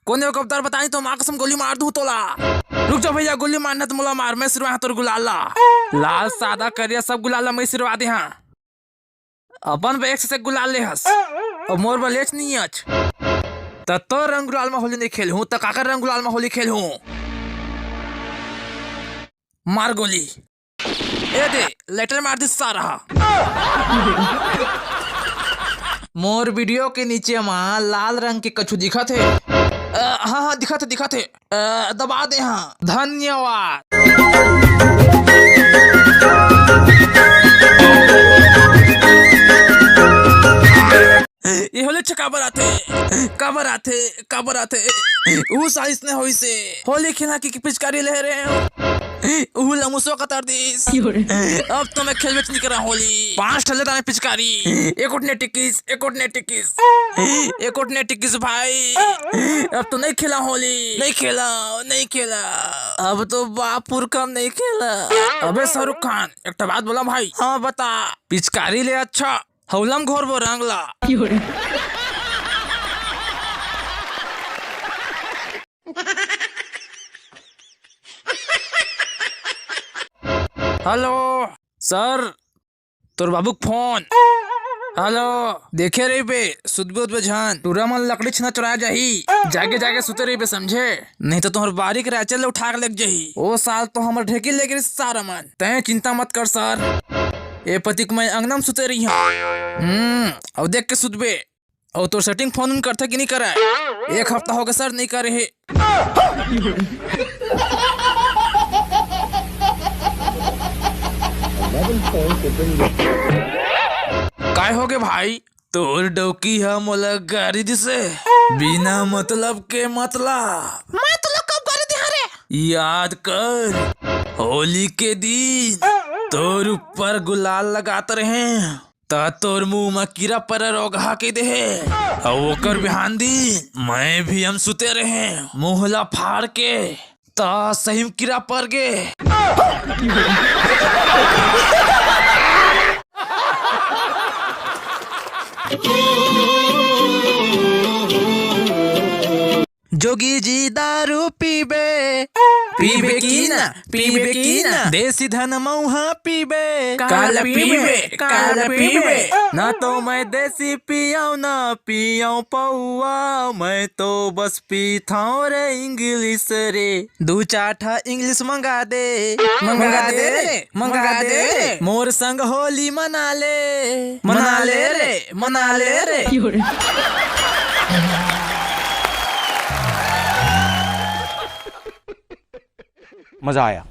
कौन है कप्तार बताई तो माँ कसम गोली मार दूं तोला। रुक जा भैया, गोली मारना तो मोला मार, मैं सिरवा तोर गुलाला। लाल सादा करिया सब गुलाला मैं सिरवा दे। हाँ अपन पे एक से गुलाल ले हस और मोर बलेच नहीं अच तो रंग गुलाल में होली नहीं खेल हूं तो काकर रंग गुलाल में होली खेल हूं। मार गोली ए दे लेटर मार दी सारा। मोर वीडियो के नीचे मां लाल रंग के कछु दिखा थे। हाँ हाँ दिखा थे दबा दे। हाँ धन्यवाद। ये होली काबर आते ऊ साइस ने होई से होली खेला की पिचकारी ले रहे हो ऊ लमुसो कतर दिस। अब तो मैं खेल बेच नहीं करा होली 5 ठल्ले दाने पिचकारी एक उठने टिकिस भाई। अब तो नहीं खेला होली, नहीं खेला अब तो बापुर कम नहीं खेला। अबे शाहरुख खान एक बात बोला भाई। हाँ बता। पिचकारी ले अच्छा हौलम घोर वो रंगला। हेलो सर तोर बाबू फोन। हेलो देखे रही बे सुदबुद बजान टूरा मन लकड़ी छना चुराया जाही जाके सुते रही बे समझे, नहीं तो तुम्हारे बारीक रैचल उठा के लग जाही। ओ साल तो हमर ढेकी ले गई सारा मन। तय चिंता मत कर सर, ए पतिक मैं अंगना में सुते रही हूँ। अब देख के सुतबे और तो सेटिंग फोन करते कि नहीं करे। 1 हफ्ता हो गया सर नहीं करे है। काय हो गए भाई तोर डौकी है मोला गाड़ी दिसे बिना मतलब के मतलब कब गाड़ी दिहा रे। याद कर होली के दिन तोर ऊपर गुलाल लगाते रहे ता तोर मुंह में कीड़ा पर रोगा के दे और ओकर बिहान दी मैं भी हम सुते रहे मुहला फाड़ के ता सही में कीड़ा पर गे। जोगी जी दारू पीबे की ना देसी धन मऊहा पीबे काला पीबे ना तो मैं देसी पियाऊ ना पियाऊ पौआ मैं तो बस पीथाऊ रे इंग्लिश रे 2-4 इंग्लिश मंगा दे मोर संग होली मना ले रे। मजा आया।